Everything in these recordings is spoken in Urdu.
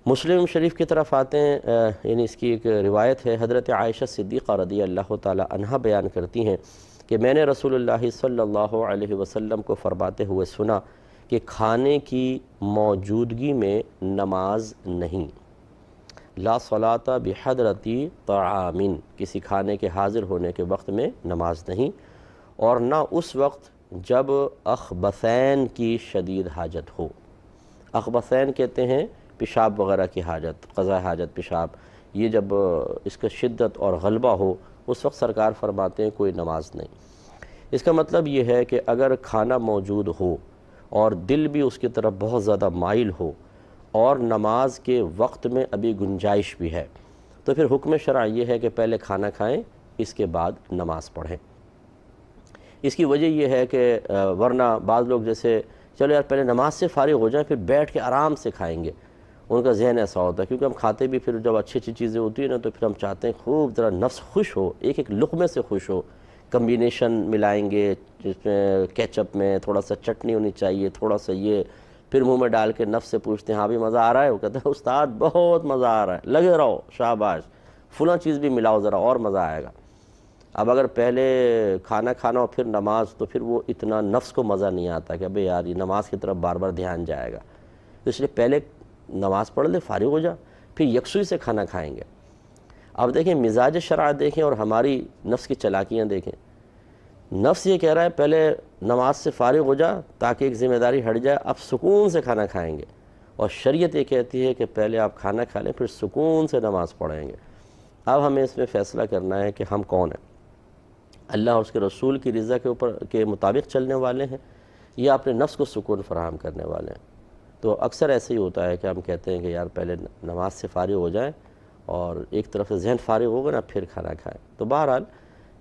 مسلم شریف کی طرف آتے ہیں، یعنی اس کی ایک روایت ہے، حضرت عائشہ صدیقہ رضی اللہ تعالی عنہا بیان کرتی ہیں کہ میں نے رسول اللہ صلی اللہ علیہ وسلم کو فرماتے ہوئے سنا کہ کھانے کی موجودگی میں نماز نہیں، لا صلاۃ بحضرت طعام، کسی کھانے کے حاضر ہونے کے وقت میں نماز نہیں، اور نہ اس وقت جب اخبثین کی شدید حاجت ہو۔ اخبثین کہتے ہیں پیشاب وغیرہ کی حاجت، قضاء حاجت پیشاب، یہ جب اس کا شدت اور غلبہ ہو اس وقت سرکار فرماتے ہیں کوئی نماز نہیں۔ اس کا مطلب یہ ہے کہ اگر کھانا موجود ہو اور دل بھی اس کی طرف بہت زیادہ مائل ہو اور نماز کے وقت میں ابھی گنجائش بھی ہے تو پھر حکم شرع یہ ہے کہ پہلے کھانا کھائیں، اس کے بعد نماز پڑھیں۔ اس کی وجہ یہ ہے کہ ورنہ بعض لوگ جیسے چلو یار پہلے نماز سے فارغ ہو جائیں پھر بیٹھ کے آرام سے کھائیں گے، ان کا ذہن ایسا ہوتا ہے، کیونکہ ہم کھاتے بھی پھر جب اچھی اچھی چیزیں ہوتی ہیں نا تو پھر ہم چاہتے ہیں خوب ذرا نفس خوش ہو، ایک ایک لقمے سے خوش ہو، کمبینیشن ملائیں گے جس میں کیچپ میں تھوڑا سا چٹنی ہونی چاہیے، تھوڑا سا یہ، پھر منہ میں ڈال کے نفس سے پوچھتے ہیں ہاں بھی مزہ آ رہا ہے، وہ کہتا ہے استاد بہت مزہ آ رہا ہے، لگے رہو شاباش، فلاں چیز بھی ملاؤ ذرا اور مزہ آئے گا۔ اب اگر پہلے کھانا کھانا اور پھر نماز تو پھر وہ اتنا نفس کو مزہ نہیں آتا کہ ابے یار یہ نماز کی طرف بار بار دھیان جائے گا، اس لیے پہلے نماز پڑھ لے، فارغ ہو جا، پھر یکسوئی سے کھانا کھائیں گے۔ اب دیکھیں مزاج شرع دیکھیں اور ہماری نفس کی چلاکیاں دیکھیں۔ نفس یہ کہہ رہا ہے پہلے نماز سے فارغ ہو جا تاکہ ایک ذمہ داری ہٹ جائے، اب سکون سے کھانا کھائیں گے، اور شریعت یہ کہتی ہے کہ پہلے آپ کھانا کھا لیں پھر سکون سے نماز پڑھیں گے۔ اب ہمیں اس میں فیصلہ کرنا ہے کہ ہم کون ہیں، اللہ اور اس کے رسول کی رضا کے مطابق چلنے والے ہیں یا اپنے نفس کو سکون فراہم کرنے والے ہیں۔ تو اکثر ایسے ہی ہوتا ہے کہ ہم کہتے ہیں کہ یار پہلے نماز سے فارغ ہو جائیں اور ایک طرف سے ذہن فارغ ہوگا نا پھر کھانا کھائیں۔ تو بہرحال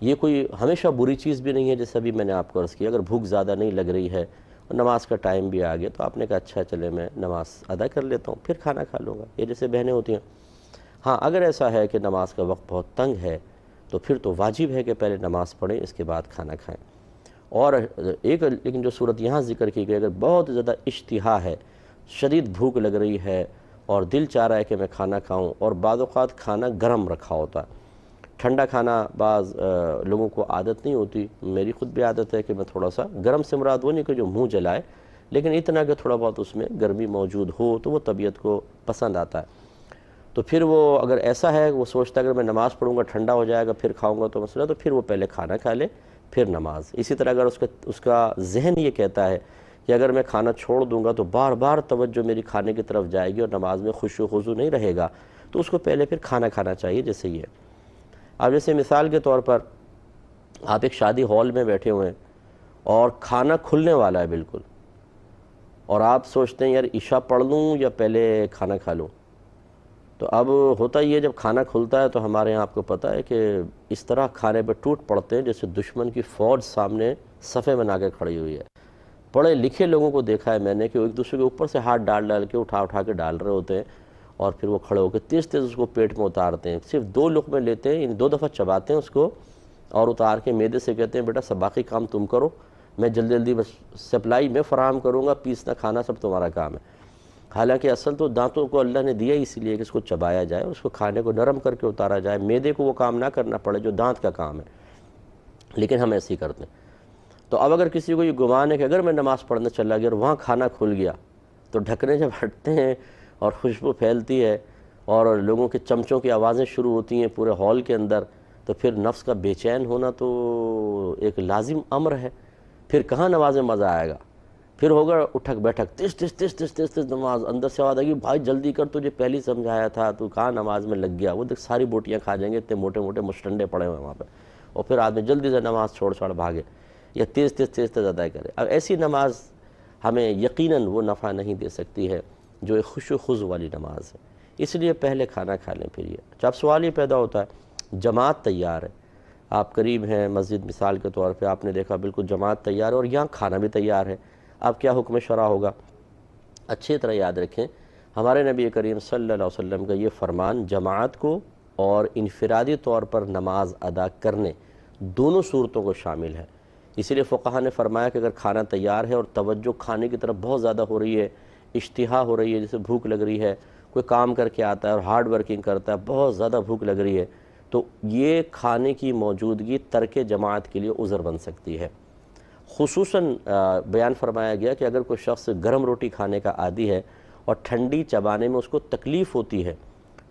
یہ کوئی ہمیشہ بری چیز بھی نہیں ہے، جیسے ابھی میں نے آپ کو عرض کیا، اگر بھوک زیادہ نہیں لگ رہی ہے اور نماز کا ٹائم بھی آ گیا تو آپ نے کہا اچھا چلے میں نماز ادا کر لیتا ہوں پھر کھانا کھا لوں گا، یہ جیسے بہنیں ہوتی ہیں۔ ہاں اگر ایسا ہے کہ نماز کا وقت بہت تنگ ہے تو پھر تو واجب ہے کہ پہلے نماز پڑھیں اس کے بعد کھانا کھائیں۔ اور ایک لیکن جو صورت یہاں ذکر کی گئی، اگر بہت زیادہ اشتہا ہے، شدید بھوک لگ رہی ہے اور دل چاہ رہا ہے کہ میں کھانا کھاؤں، اور بعض اوقات کھانا گرم رکھا ہوتا ہے، ٹھنڈا کھانا بعض لوگوں کو عادت نہیں ہوتی، میری خود بھی عادت ہے کہ میں تھوڑا سا گرم سے مراد وہ نہیں کہ جو منہ جلائے، لیکن اتنا کہ تھوڑا بہت اس میں گرمی موجود ہو تو وہ طبیعت کو پسند آتا ہے۔ تو پھر وہ اگر ایسا ہے وہ سوچتا ہے اگر میں نماز پڑھوں گا ٹھنڈا ہو جائے گا پھر کھاؤں گا تو مسئلہ، تو پھر وہ پہلے کھانا کھا لے پھر نماز۔ اسی طرح اگر اس کا ذہن یہ کہتا ہے کہ اگر میں کھانا چھوڑ دوں گا تو بار بار توجہ میری کھانے کی طرف جائے گی اور نماز میں خشوع و خضوع نہیں رہے گا، تو اس کو پہلے پھر کھانا کھانا چاہیے جیسے یہ۔ اب جیسے مثال کے طور پر آپ ایک شادی ہال میں بیٹھے ہوئے ہیں اور کھانا کھلنے والا ہے بالکل، اور آپ سوچتے ہیں یار عشاء پڑھ لوں یا پہلے کھانا کھا لوں، تو اب ہوتا یہ جب کھانا کھلتا ہے تو ہمارے یہاں آپ کو پتہ ہے کہ اس طرح کھانے پہ ٹوٹ پڑتے ہیں جیسے دشمن کی فوج سامنے صفے بنا کے کھڑی ہوئی ہے۔ پڑھے لکھے لوگوں کو دیکھا ہے میں نے کہ وہ ایک دوسرے کے اوپر سے ہاتھ ڈال کے اٹھا کے ڈال رہے ہوتے ہیں، اور پھر وہ کھڑے ہو کے تیز تیز اس کو پیٹ میں اتارتے ہیں، صرف 2 لقمے لیتے ہیں، یعنی 2 دفعہ چباتے ہیں اس کو اور اتار کے معدے سے کہتے ہیں بیٹا سب باقی کام تم کرو، میں جلدی جلدی بس سپلائی میں فراہم کروں گا، پیسنا کھانا سب تمہارا کام ہے۔ حالانکہ اصل تو دانتوں کو اللہ نے دیا اسی لیے کہ اس کو چبایا جائے، اس کو کھانے کو نرم کر کے اتارا جائے، معدے کو وہ کام نہ کرنا پڑے جو دانت کا کام ہے، لیکن ہم ایسے ہی کرتے ہیں۔ تو اب اگر کسی کو یہ گمان ہے کہ اگر میں نماز پڑھنے چلا گیا اور وہاں کھانا کھل گیا تو ڈھکنے جب ہٹتے ہیں اور خوشبو پھیلتی ہے اور لوگوں کے چمچوں کی آوازیں شروع ہوتی ہیں پورے ہال کے اندر، تو پھر نفس کا بے چین ہونا تو ایک لازم امر ہے، پھر کہاں نماز میں مزہ آئے گا، پھر ہوگا اٹھک بیٹھک تیز تیز تیز تیز تیز تیز نماز، اندر سے آواز آئے گی بھائی جلدی کر تجھے پہلے سمجھایا تھا تو کہاں نماز میں لگ گیا، وہ دیکھ ساری بوٹیاں کھا جائیں گے، اتنے موٹے موٹے مشٹنڈے پڑے ہوئے وہاں پہ، اور پھر آدمی جلدی سے نماز چھوڑ بھاگے یا تیز تیز ادا کرے۔ اب ایسی نماز ہمیں یقیناً وہ نفع نہیں دے سکتی ہے جو ایک خشوع و خضوع والی نماز ہے، اس لیے پہلے کھانا کھا لیں پھر یہ۔ اچھا اب سوال یہ پیدا ہوتا ہے جماعت تیار ہے، آپ قریب ہیں مسجد مثال کے طور پہ، آپ نے دیکھا بالکل جماعت تیار ہے اور یہاں کھانا بھی تیار ہے، اب کیا حکم شرع ہوگا؟ اچھی طرح یاد رکھیں ہمارے نبی کریم صلی اللہ علیہ وسلم کا یہ فرمان جماعت کو اور انفرادی طور پر نماز ادا کرنے دونوں صورتوں کو شامل ہے۔ اسی لیے فقہاء نے فرمایا کہ اگر کھانا تیار ہے اور توجہ کھانے کی طرف بہت زیادہ ہو رہی ہے، اشتہا ہو رہی ہے، جیسے بھوک لگ رہی ہے، کوئی کام کر کے آتا ہے اور ہارڈ ورکنگ کرتا ہے، بہت زیادہ بھوک لگ رہی ہے، تو یہ کھانے کی موجودگی ترک جماعت کے لیے عذر بن سکتی ہے۔ خصوصاً بیان فرمایا گیا کہ اگر کوئی شخص گرم روٹی کھانے کا عادی ہے اور ٹھنڈی چبانے میں اس کو تکلیف ہوتی ہے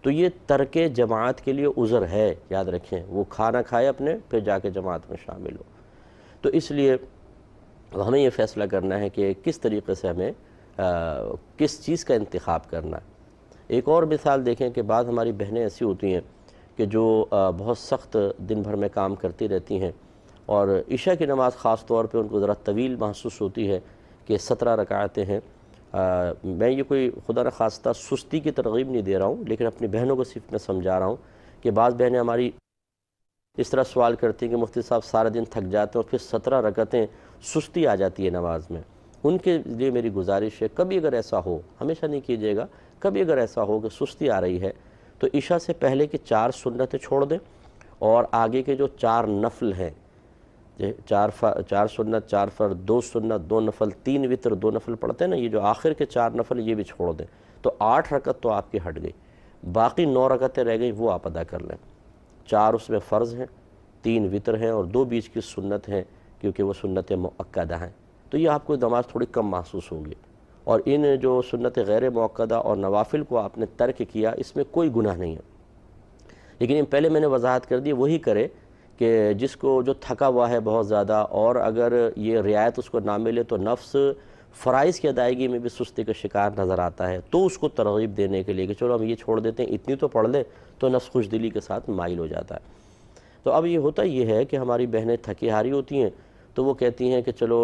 تو یہ ترک جماعت کے لیے عذر ہے، یاد رکھیں، وہ کھانا کھائے اپنے پھر جا کے جماعت میں شامل ہو۔ تو اس لیے ہمیں یہ فیصلہ کرنا ہے کہ کس طریقے سے ہمیں کس چیز کا انتخاب کرنا ہے۔ ایک اور مثال دیکھیں کہ بعض ہماری بہنیں ایسی ہوتی ہیں کہ جو بہت سخت دن بھر میں کام کرتی رہتی ہیں، اور عشاء کی نماز خاص طور پہ ان کو ذرا طویل محسوس ہوتی ہے کہ 17 رکعتیں ہیں۔ میں یہ کوئی خدا نخواستہ سستی کی ترغیب نہیں دے رہا ہوں، لیکن اپنی بہنوں کو صرف میں سمجھا رہا ہوں کہ بعض بہنیں ہماری اس طرح سوال کرتی ہیں کہ مفتی صاحب سارا دن تھک جاتے ہیں اور پھر 17 رکعتیں سستی آ جاتی ہے نماز میں۔ ان کے لیے میری گزارش ہے، کبھی اگر ایسا ہو، ہمیشہ نہیں کیجیے گا، کبھی اگر ایسا ہو کہ سستی آ رہی ہے تو عشاء سے پہلے کی 4 سنتیں چھوڑ دیں، اور آگے کے جو 4 نفل ہیں، 4 سنت، 4 فرض، 2 سنت، 2 نفل، 3 وتر، 2 نفل پڑھتے ہیں نا، یہ جو آخر کے 4 نفل یہ بھی چھوڑ دیں، تو 8 رکعت تو آپ کی ہٹ گئی، باقی 9 رکعتیں رہ گئیں، وہ آپ ادا کر لیں۔ 4 اس میں فرض ہیں، 3 وتر ہیں، اور 2 بیچ کی سنت ہیں، کیونکہ وہ سنت مؤکدہ ہیں، تو یہ آپ کو نماز تھوڑی کم محسوس ہوگی۔ اور ان جو سنت غیر مؤکدہ اور نوافل کو آپ نے ترک کیا، اس میں کوئی گناہ نہیں ہے، لیکن پہلے میں نے وضاحت کر دی، وہی کرے کہ جس کو جو تھکا ہوا ہے بہت زیادہ، اور اگر یہ رعایت اس کو نہ ملے تو نفس فرائض کی ادائیگی میں بھی سستی کا شکار نظر آتا ہے، تو اس کو ترغیب دینے کے لیے کہ چلو ہم یہ چھوڑ دیتے ہیں، اتنی تو پڑھ لیں، تو نفس خوش دلی کے ساتھ مائل ہو جاتا ہے۔ تو اب یہ ہوتا یہ ہے کہ ہماری بہنیں تھکی ہاری ہوتی ہیں، تو وہ کہتی ہیں کہ چلو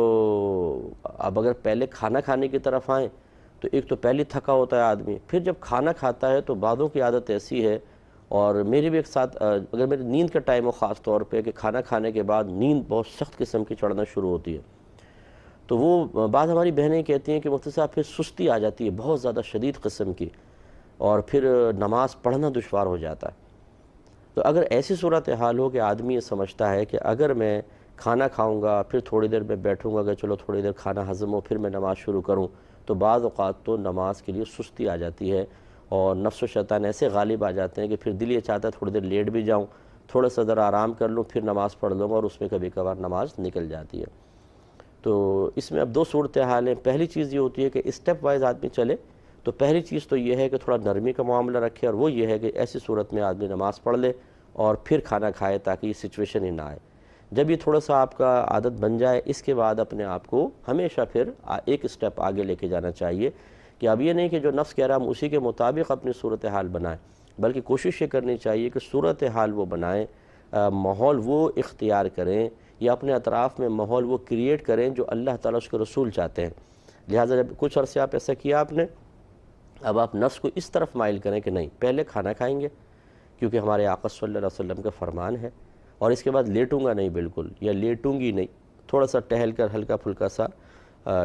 اب اگر پہلے کھانا کھانے کی طرف آئیں تو ایک تو پہلے تھکا ہوتا ہے آدمی، پھر جب کھانا کھاتا ہے تو بعضوں کی عادت ایسی ہے، اور میری بھی ایک ساتھ اگر میری نیند کا ٹائم ہو خاص طور پہ کہ کھانا کھانے کے بعد نیند بہت سخت قسم کی چڑھنا شروع ہوتی ہے، تو وہ بعض ہماری بہنیں کہتی ہیں کہ مفتی صاحب پھر سستی آ جاتی ہے بہت زیادہ شدید قسم کی، اور پھر نماز پڑھنا دشوار ہو جاتا ہے۔ تو اگر ایسی صورتحال ہو کہ آدمی یہ سمجھتا ہے کہ اگر میں کھانا کھاؤں گا پھر تھوڑی دیر میں بیٹھوں گا کہ چلو تھوڑی دیر کھانا ہضم ہو پھر میں نماز شروع کروں، تو بعض اوقات تو نماز کے لیے سستی آ جاتی ہے، اور نفس و شیطان ایسے غالب آ جاتے ہیں کہ پھر دل یہ چاہتا ہے تھوڑی دیر لیٹ بھی جاؤں، تھوڑا سا ذرا آرام کر لوں، پھر نماز پڑھ لوں گا، اور اس میں کبھی کبھار نماز نکل جاتی ہے۔ تو اس میں اب 2 صورتحال ہیں۔ پہلی چیز یہ ہوتی ہے کہ اسٹیپ وائز آدمی چلے، تو پہلی چیز تو یہ ہے کہ تھوڑا نرمی کا معاملہ رکھے، اور وہ یہ ہے کہ ایسی صورت میں آدمی نماز پڑھ لے اور پھر کھانا کھائے، تاکہ یہ سچویشن ہی نہ آئے۔ جب یہ تھوڑا سا آپ کا عادت بن جائے، اس کے بعد اپنے آپ کو ہمیشہ پھر ایک اسٹیپ آگے لے کے جانا چاہیے، کہ اب یہ نہیں کہ جو نفس کہہ رہا ہم اسی کے مطابق اپنی صورتحال بنائیں، بلکہ کوشش یہ کرنی چاہیے کہ صورتحال وہ بنائیں، ماحول وہ اختیار کریں، یا اپنے اطراف میں ماحول وہ کریٹ کریں جو اللہ تعالیٰ اس کے رسول چاہتے ہیں۔ لہٰذا جب کچھ عرصے آپ ایسا کیا آپ نے، اب آپ نفس کو اس طرف مائل کریں کہ نہیں، پہلے کھانا کھائیں گے کیونکہ ہمارے آقا صلی اللہ علیہ وسلم کا فرمان ہے، اور اس کے بعد لیٹوں گا نہیں بالکل، یا لیٹوں گی نہیں، تھوڑا سا ٹہل کر ہلکا پھلکا سا،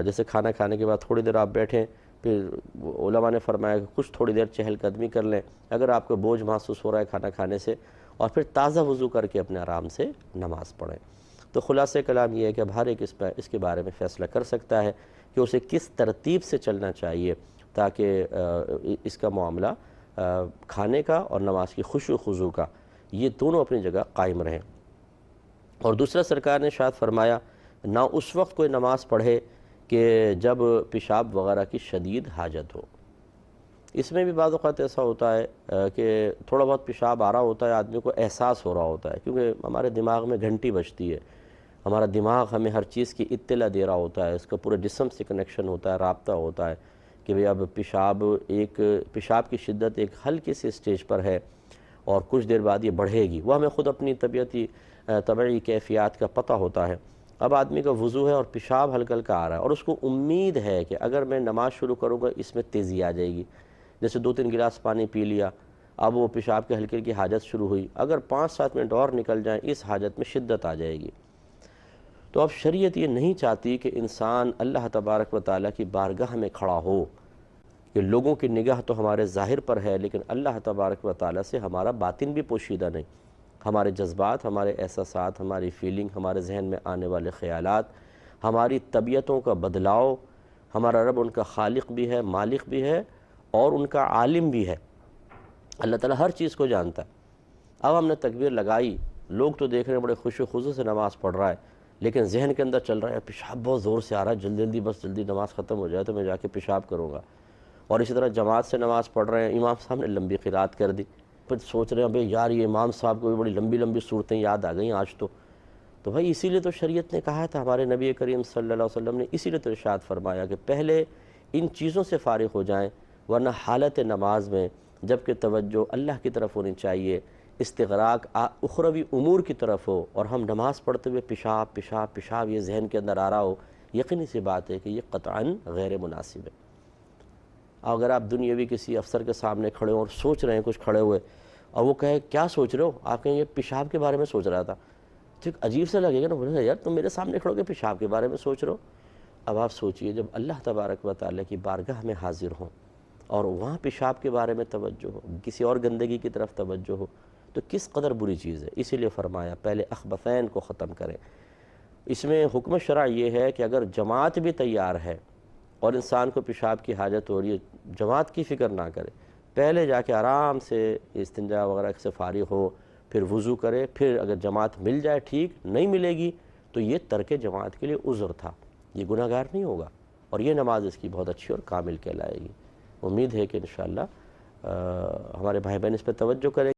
جیسے کھانا کھانے کے بعد تھوڑی دیر آپ بیٹھیں، پھر علماء نے فرمایا کہ کچھ تھوڑی دیر چہل قدمی کر لیں اگر آپ کو بوجھ محسوس ہو رہا ہے کھانا کھانے سے، اور پھر تازہ وضو کر کے اپنے آرام سے نماز پڑھیں۔ تو خلاصہ کلام یہ ہے کہ اب ہر ایک اس کے بارے میں فیصلہ کر سکتا ہے کہ اسے کس ترتیب سے چلنا چاہیے، تاکہ اس کا معاملہ کھانے کا اور نماز کی خشوع و خضوع کا، یہ دونوں اپنی جگہ قائم رہیں۔ اور دوسرا سرکار نے ارشاد فرمایا، نہ اس وقت کوئی نماز پڑھے کہ جب پیشاب وغیرہ کی شدید حاجت ہو۔ اس میں بھی بعض اوقات ایسا ہوتا ہے کہ تھوڑا بہت پیشاب آ رہا ہوتا ہے، آدمی کو احساس ہو رہا ہوتا ہے، کیونکہ ہمارے دماغ میں گھنٹی بجتی ہے، ہمارا دماغ ہمیں ہر چیز کی اطلاع دے رہا ہوتا ہے، اس کا پورے جسم سے کنیکشن ہوتا ہے، رابطہ ہوتا ہے کہ بھئی اب پیشاب کی شدت ایک ہلکی سی سٹیج پر ہے، اور کچھ دیر بعد یہ بڑھے گی، وہ ہمیں خود اپنی طبعی کیفیات کا پتہ ہوتا ہے۔ اب آدمی کا وضو ہے اور پیشاب ہلکا ہلکا آ رہا ہے، اور اس کو امید ہے کہ اگر میں نماز شروع کروں گا اس میں تیزی آ جائے گی، جیسے 2-3 گلاس پانی پی لیا، اب وہ پیشاب کے ہلکی کی حاجت شروع ہوئی، اگر 5-7 منٹ اور نکل جائیں اس حاجت میں شدت آ جائے گی۔ تو اب شریعت یہ نہیں چاہتی کہ انسان اللہ تبارک و تعالیٰ کی بارگاہ میں کھڑا ہو، کہ لوگوں کی نگاہ تو ہمارے ظاہر پر ہے لیکن اللہ تبارک و تعالیٰ سے ہمارا باطن بھی پوشیدہ نہیں، ہمارے جذبات، ہمارے احساسات، ہماری فیلنگ، ہمارے ذہن میں آنے والے خیالات، ہماری طبیعتوں کا بدلاؤ، ہمارا رب ان کا خالق بھی ہے، مالک بھی ہے اور ان کا عالم بھی ہے۔ اللہ تعالیٰ ہر چیز کو جانتا ہے۔ اب ہم نے تکبیر لگائی، لوگ تو دیکھ رہے ہیں بڑے خوش و خضوع سے نماز پڑھ رہا ہے، لیکن ذہن کے اندر چل رہا ہے پیشاب بہت زور سے آ رہا ہے، جلدی جلدی بس جلدی نماز ختم ہو جائے تو میں جا کے پیشاب کروں گا۔ اور اسی طرح جماعت سے نماز پڑھ رہے ہیں، امام صاحب نے لمبی قرات کر دی، پھر سوچ رہے ہیں بھئی یار یہ امام صاحب کو بھی بڑی لمبی لمبی صورتیں یاد آ گئیں آج تو بھائی اسی لیے تو شریعت نے کہا تھا، ہمارے نبی کریم صلی اللہ علیہ وسلم نے اسی لیے تو ارشاد فرمایا کہ پہلے ان چیزوں سے فارغ ہو جائیں، ورنہ حالت نماز میں جبکہ توجہ اللہ کی طرف ہونی چاہیے، استغراق اخروی امور کی طرف ہو اور ہم نماز پڑھتے ہوئے پیشاب پیشاب پیشاب یہ ذہن کے اندر آ رہا ہو، یقینی سی بات ہے کہ یہ قطعاً غیر مناسب ہے۔ اگر آپ دنیاوی کسی افسر کے سامنے کھڑے ہوں اور سوچ رہے ہیں کچھ کھڑے ہوئے اور وہ کہے کیا سوچ رہے ہو، آپ کہیں یہ پیشاب کے بارے میں سوچ رہا تھا، تو ایک عجیب سے لگے گا نا، بولے یار تم میرے سامنے کھڑو کے پیشاب کے بارے میں سوچ رہے ہو۔ اب آپ سوچئے جب اللہ تبارک و تعالیٰ کی بارگاہ میں حاضر ہوں اور وہاں پیشاب کے بارے میں توجہ ہو، کسی اور گندگی کی طرف توجہ ہو، تو کس قدر بری چیز ہے۔ اسی لیے فرمایا پہلے اخبثین کو ختم کریں۔ اس میں حکم شرع یہ ہے کہ اگر جماعت بھی تیار ہے اور انسان کو پیشاب کی حاجت ہو رہی ہے، جماعت کی فکر نہ کرے، پہلے جا کے آرام سے استنجا وغیرہ سے فارغ ہو، پھر وضو کرے، پھر اگر جماعت مل جائے ٹھیک، نہیں ملے گی تو یہ ترک جماعت کے لیے عذر تھا، یہ گناہ گار نہیں ہوگا اور یہ نماز اس کی بہت اچھی اور کامل کہلائے گی۔ امید ہے کہ انشاءاللہ ہمارے بھائی بہن اس پہ توجہ کریں۔